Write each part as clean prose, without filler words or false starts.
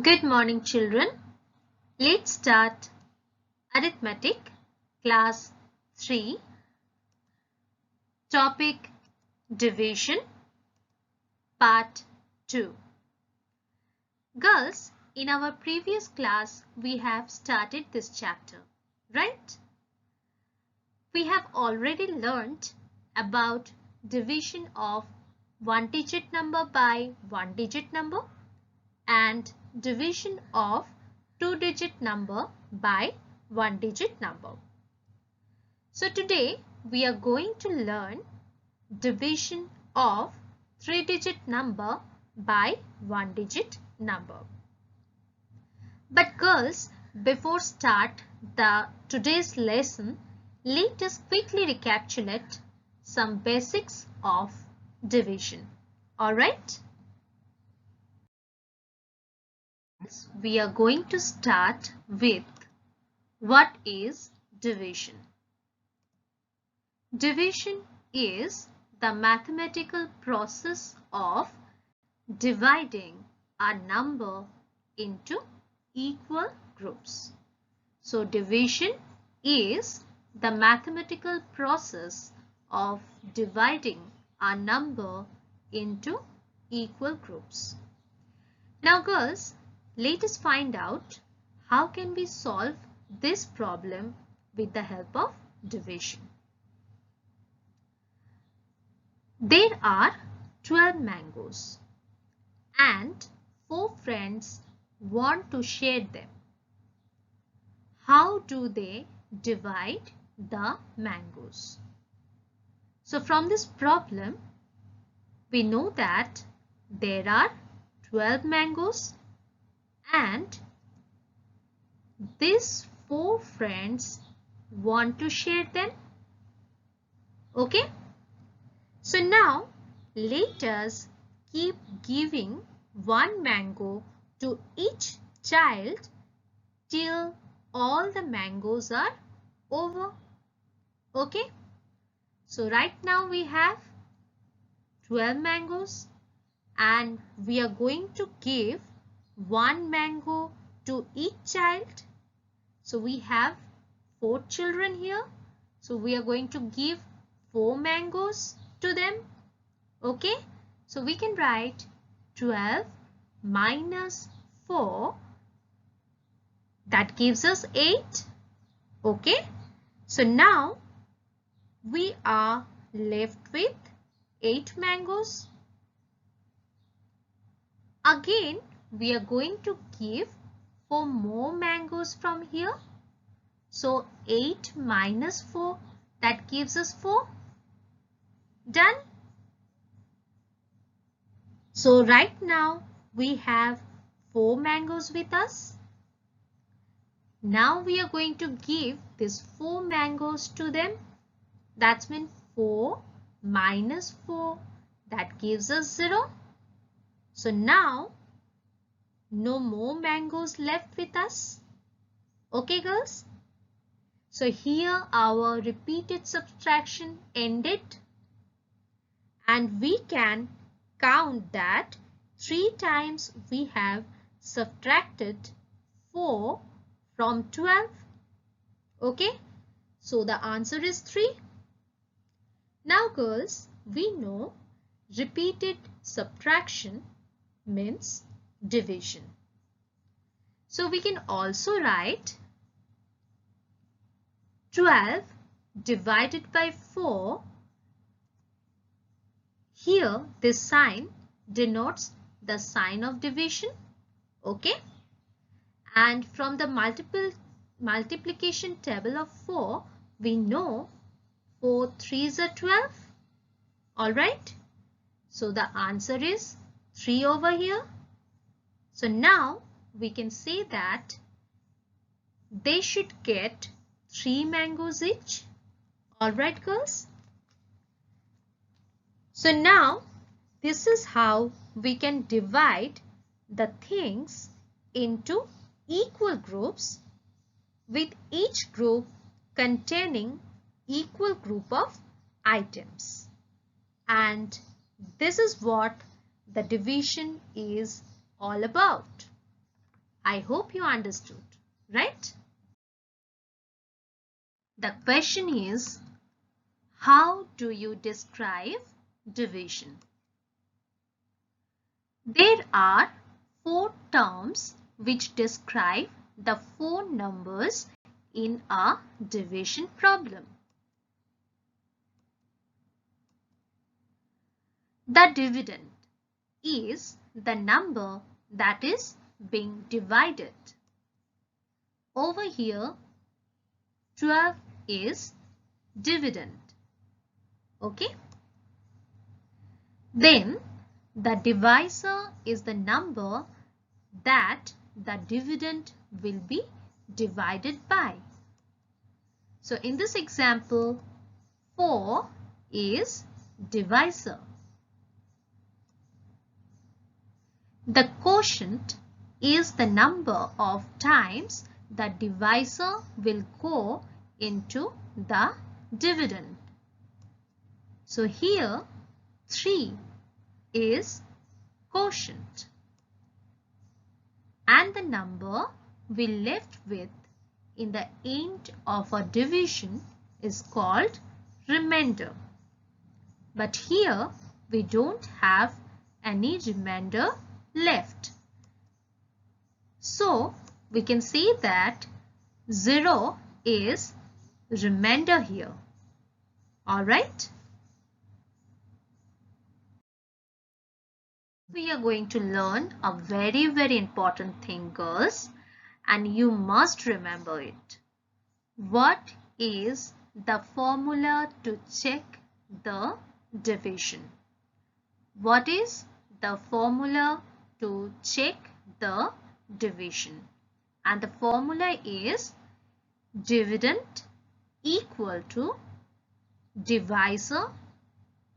Good morning, children. Let's start arithmetic class 3, topic division, part 2. Girls, in our previous class, we have started this chapter, right? We have already learnt about division of one-digit number by one-digit number and division of two-digit number by one-digit number. So today we are going to learn division of three-digit number by one-digit number. But girls, before start today's lesson, let us quickly recapitulate some basics of division. Alright? We are going to start with what is division. Division is the mathematical process of dividing a number into equal groups. So division is the mathematical process of dividing a number into equal groups. Now girls, let us find out how can we solve this problem with the help of division. There are 12 mangoes and 4 friends want to share them. How do they divide the mangoes? So from this problem, we know that there are 12 mangoes and these 4 friends want to share them. Okay? So now let us keep giving one mango to each child till all the mangoes are over. Okay? So right now we have 12 mangoes and we are going to give one mango to each child. So we have 4 children here. So we are going to give 4 mangoes to them. Okay. So we can write 12 minus 4. That gives us 8. Okay. So now we are left with 8 mangoes. Again, we are going to give 4 more mangoes from here. So 8 minus 4, that gives us 4. Done. So right now we have 4 mangoes with us. Now we are going to give these 4 mangoes to them. That's mean 4 minus 4, that gives us 0. So now no more mangoes left with us. Okay girls? So here our repeated subtraction ended and we can count that 3 times we have subtracted 4 from 12. Okay? So the answer is 3. Now girls, we know repeated subtraction means division. So we can also write 12 divided by 4. Here this sign denotes the sign of division. Okay. And from the multiplication table of 4, we know 4 3s are 12. Alright. So the answer is 3 over here. So now we can say that they should get 3 mangoes each. Alright girls. So now this is how we can divide the things into equal groups with each group containing equal group of items. And this is what the division is all about. I hope you understood, right? The question is, how do you describe division? There are 4 terms which describe the 4 numbers in a division problem. The dividend is the number that is being divided. Over here, 12 is dividend. Okay? Then the divisor is the number that the dividend will be divided by. So in this example, 4 is divisor. The quotient is the number of times the divisor will go into the dividend. So here 3 is quotient and the number we left with in the end of a division is called remainder. But here we don't have any remainder left. So we can say that 0 is remainder here. Alright? We are going to learn a very important thing, girls, and you must remember it. What is the formula to check the division? What is the formula to check the division? And the formula is dividend equal to divisor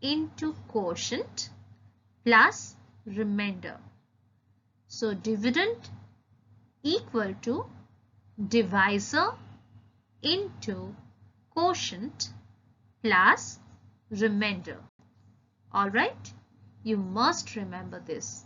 into quotient plus remainder. So dividend equal to divisor into quotient plus remainder. Alright, you must remember this.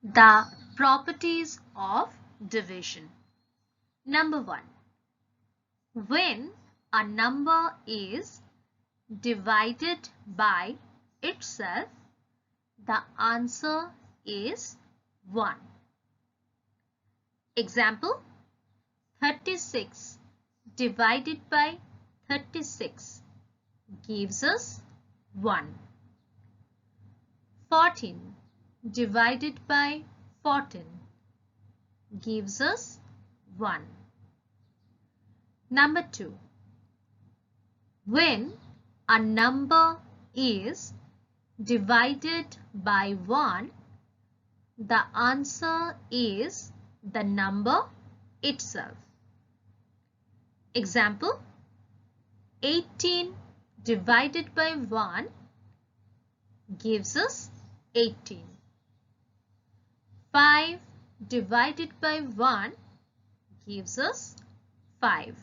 The properties of division. Number 1. When a number is divided by itself, the answer is 1. Example, 36 divided by 36 gives us 1. 14 divided by 14 gives us 1. Number 2. When a number is divided by 1, the answer is the number itself. Example, 18 divided by 1 gives us 18. 5 divided by 1 gives us 5.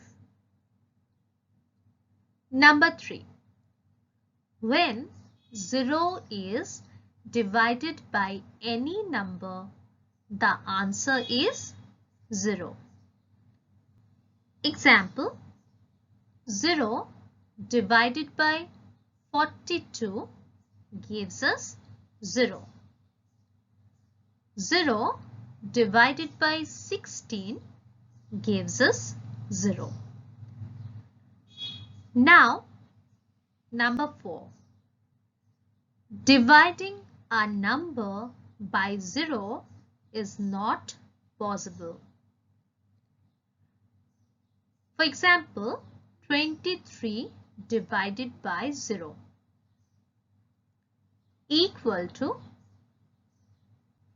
Number 3. When 0 is divided by any number, the answer is 0. Example, 0 divided by 42 gives us 0. 0 divided by 16 gives us 0. Now, number 4. Dividing a number by 0 is not possible. For example, 23 divided by 0 equal to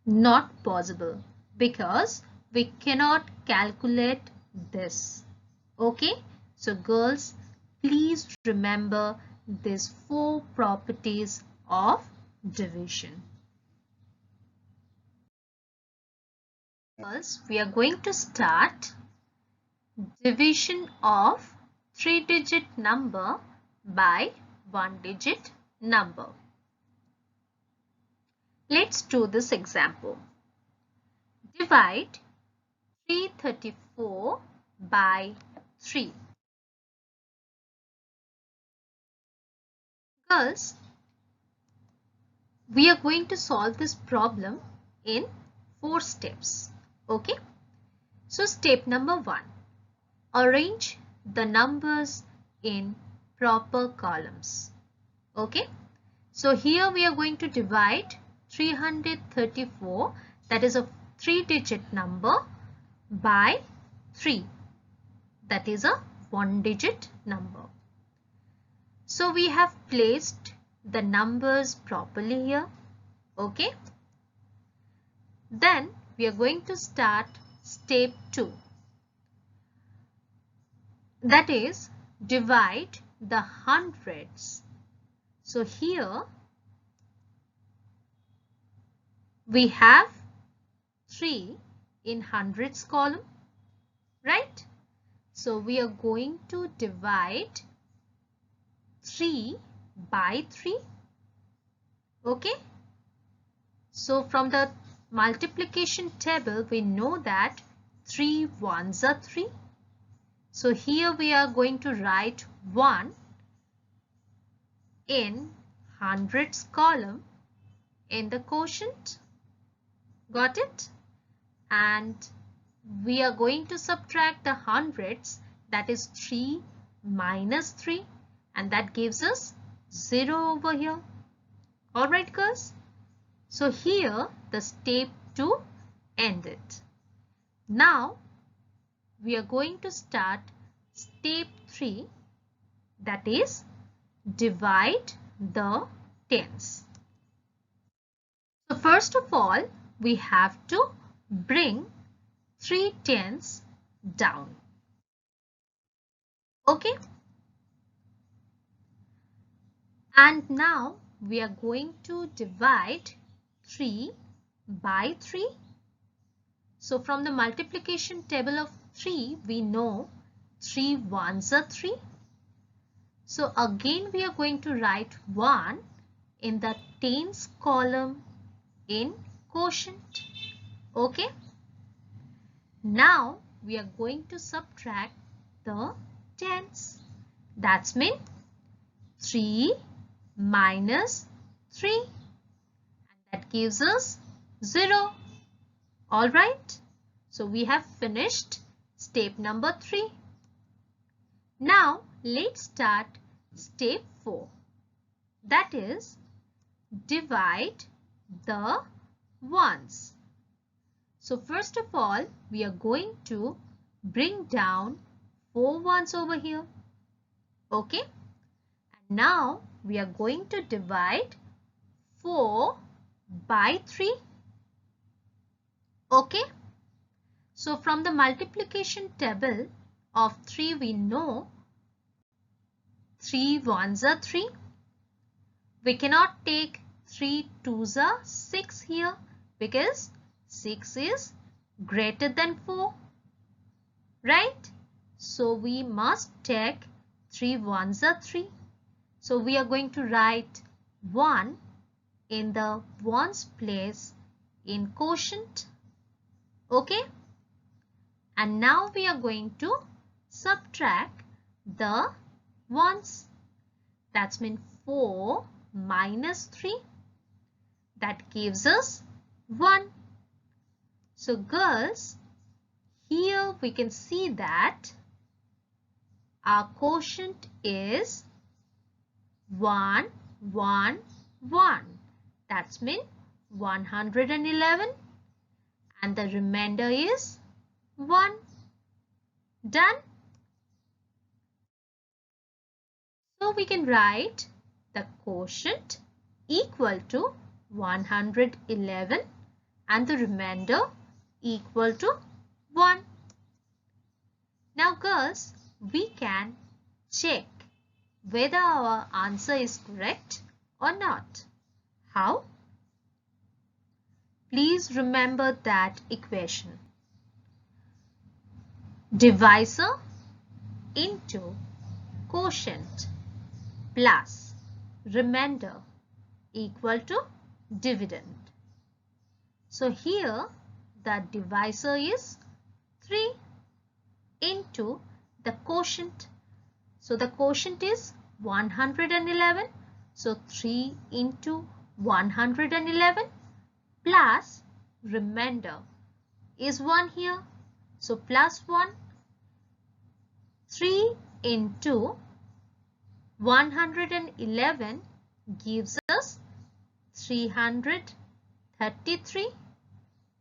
not possible because we cannot calculate this. Okay, so girls, please remember these 4 properties of division. Girls, we are going to start division of 3-digit number by 1-digit number. Let's do this example. divide 334 by 3. Girls, we are going to solve this problem in 4 steps. Okay? So step number 1. Arrange the numbers in proper columns. Okay? So here we are going to divide 334, that is a 3-digit number, by 3, that is a 1-digit number. So we have placed the numbers properly here. Okay? Then we are going to start step 2. That is, divide the hundreds. So here we have 3 in hundreds column, right? So we are going to divide 3 by 3. Okay? So from the multiplication table, we know that 3 ones are 3. So here we are going to write 1 in hundreds column in the quotient. Got it? And we are going to subtract the hundreds, that is 3 minus 3, and that gives us 0 over here. Alright girls? So here the step 2 ended. Now we are going to start step 3, that is, divide the tens. So first of all, we have to bring 3 tens down. Okay? And now we are going to divide 3 by 3. So from the multiplication table of 3, we know 3 ones are 3. So again we are going to write 1 in the tens column in quotient. Okay? Now we are going to subtract the tens. That's mean 3 minus 3, and that gives us 0. Alright? So we have finished step number 3. Now let's start step 4. That is, divide the ones. So first of all, we are going to bring down 4 ones over here. Okay? And now we are going to divide 4 by 3. Okay? So from the multiplication table of 3, we know 3 ones are 3. We cannot take 3 twos are 6 here because 6 is greater than 4. Right? So we must take 3 ones are 3. So we are going to write 1 in the ones place in quotient. Okay? And now we are going to subtract the ones. That's mean 4 minus 3. That gives us 1. So girls, here we can see that our quotient is 1, 1, 1. That's mean 111. And the remainder is 1. Done? So we can write the quotient equal to 111 and the remainder equal to 1. Now girls, we can check whether our answer is correct or not. How? Please remember that equation. Divisor into quotient plus remainder equal to dividend. So here the divisor is 3 into the quotient. So the quotient is 111. So 3 into 111 plus remainder is 1 here. So plus 1. 3 into 111 gives us 333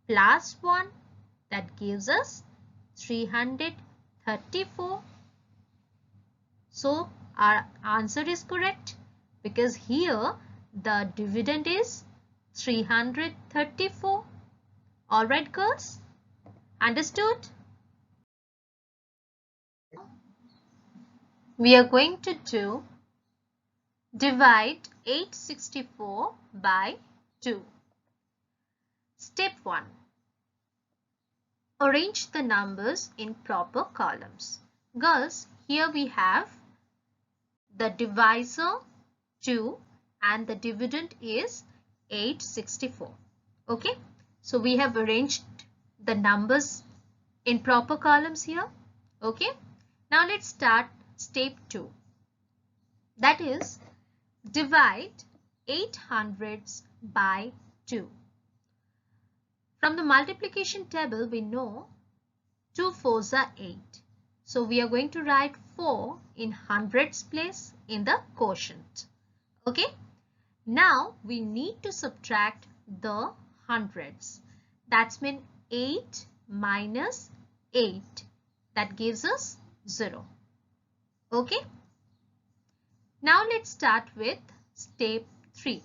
plus 1, that gives us 334. So our answer is correct because here the dividend is 334. Alright girls, understood? We are going to do divide 864 by 2. Step 1. Arrange the numbers in proper columns. Girls, here we have the divisor 2 and the dividend is 864. Okay, so we have arranged the numbers in proper columns here. Okay, now let's start step 2. That is divide 8 hundredths by 2. From the multiplication table we know 2 fours are 8. So we are going to write 4 in hundredths place in the quotient. Okay. Now we need to subtract the hundredths. That's mean 8 minus 8. That gives us 0. Okay. Now let's start with step 3.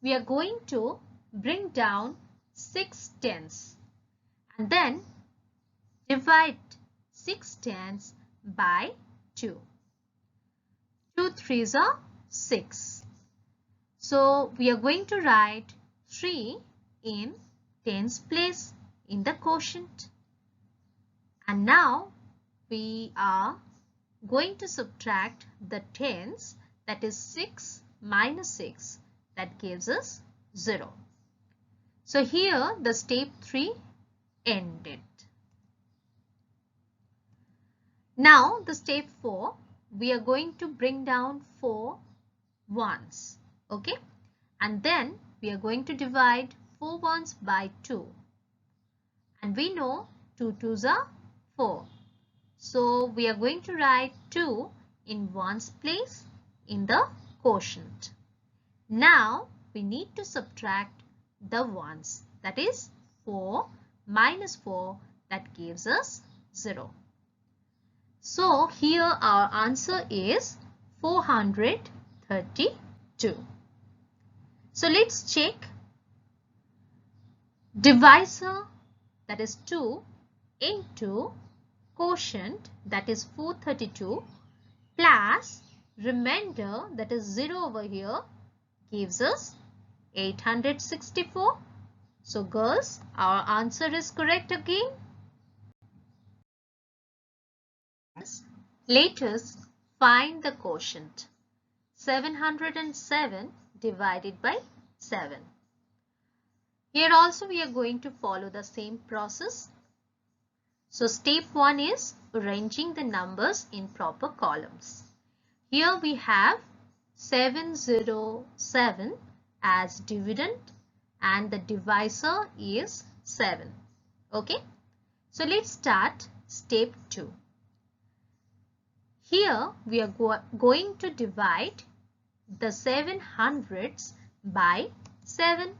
We are going to bring down 6 tenths and then divide 6 tenths by 2. 2 threes are 6. So we are going to write 3 in tens place in the quotient. And now we are going to subtract the tens, that is 6 minus 6, that gives us 0. So here the step 3 ended. Now the step 4, we are going to bring down 4 ones. Okay, and then we are going to divide 4 ones by 2. And we know 2 twos are 4. So we are going to write 2 in ones place in the quotient. Now we need to subtract the ones, that is 4 minus 4, that gives us 0. So here our answer is 432. So let's check. Divisor, that is 2, into quotient, that is 432, plus remainder, that is 0 over here, gives us 864. So girls, our answer is correct again. Let us find the quotient. 707 divided by 7. Here also we are going to follow the same process. So step 1 is arranging the numbers in proper columns. Here we have 707 as dividend and the divisor is 7. Okay. So let's start step 2. Here we are going to divide the 7 hundredths by 7.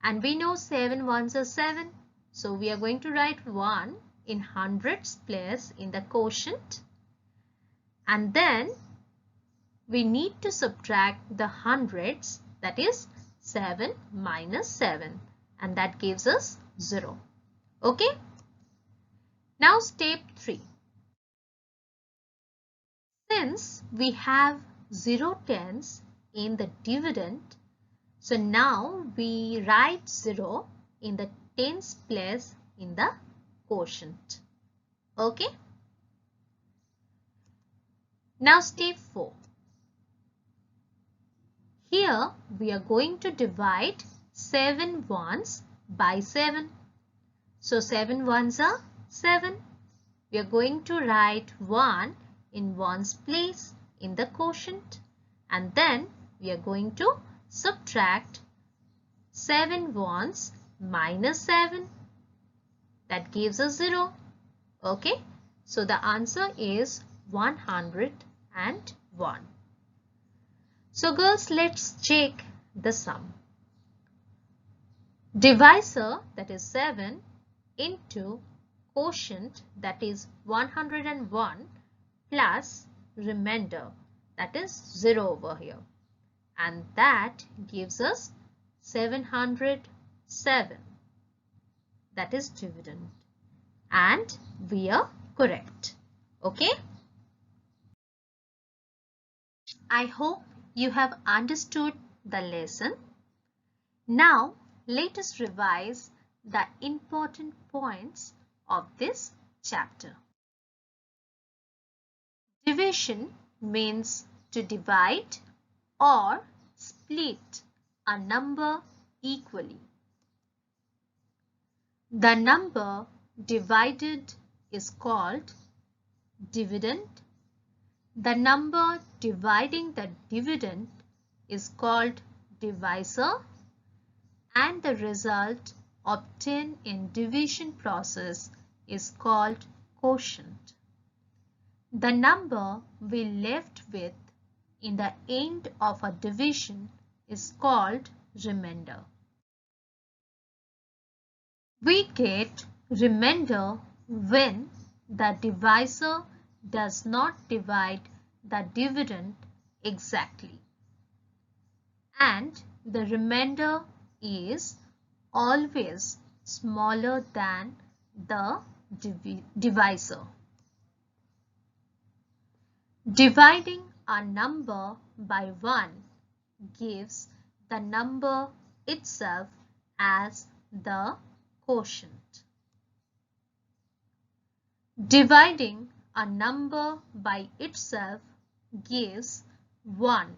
And we know 7 ones are 7. So we are going to write 1 in hundredths place in the quotient. And then we need to subtract the hundredths, that is 7 minus 7. And that gives us 0. Okay. Now step 3. Since we have 0 tenths in the dividend, so now we write 0 in the tens place in the quotient. Okay. Now step 4. Here we are going to divide 7 ones by 7. So 7 ones are 7. We are going to write 1 in 1's place in the quotient, and then we are going to subtract 7 ones minus 7. That gives us 0. Okay, so the answer is 101. So girls, let's check the sum. Divisor, that is 7, into quotient, that is 101, plus remainder, that is 0 over here. And that gives us 707. That is dividend. And we are correct. Okay? I hope you have understood the lesson. Now, let us revise the important points of this chapter. Division means to divide or split a number equally. The number divided is called dividend. The number dividing the dividend is called divisor, and the result obtained in division process is called quotient. The number we left with in the end of a division is called remainder. We get remainder when the divisor does not divide the dividend exactly, and the remainder is always smaller than the divisor. Dividing a number by 1 gives the number itself as the quotient. Dividing a number by itself gives 1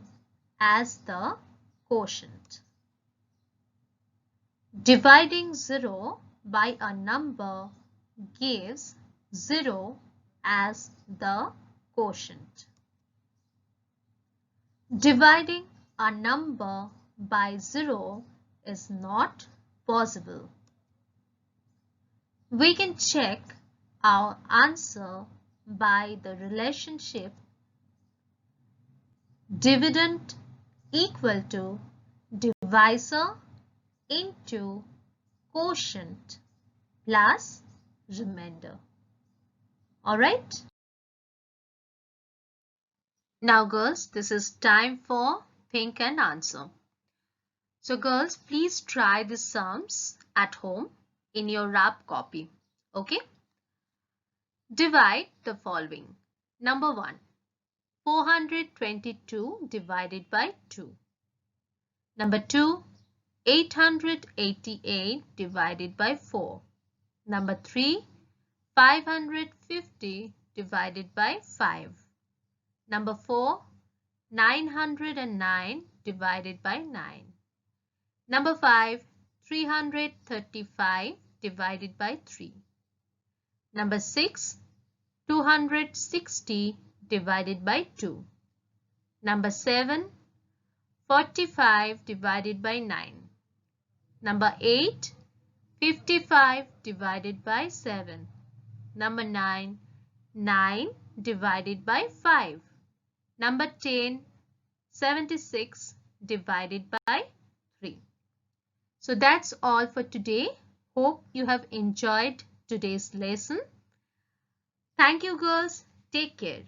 as the quotient. Dividing 0 by a number gives 0 as the quotient. Dividing a number by 0 is not possible. We can check our answer by the relationship dividend equal to divisor into quotient plus remainder. Alright? Now girls, this is time for think and answer. So girls, please try the sums at home in your wrap copy. Okay? Divide the following. Number 1. 422 divided by 2. Number 2. 888 divided by 4. Number 3. 550 divided by 5. Number 4. 909 divided by 9. Number 5. 335 divided by 3. Number 6. 260 divided by 2. Number 7. 45 divided by 9. Number 8. 55 divided by 7. Number 9. 9 divided by 5. Number 10. 76 divided by 3. So that's all for today. Hope you have enjoyed today's lesson. Thank you girls. Take care.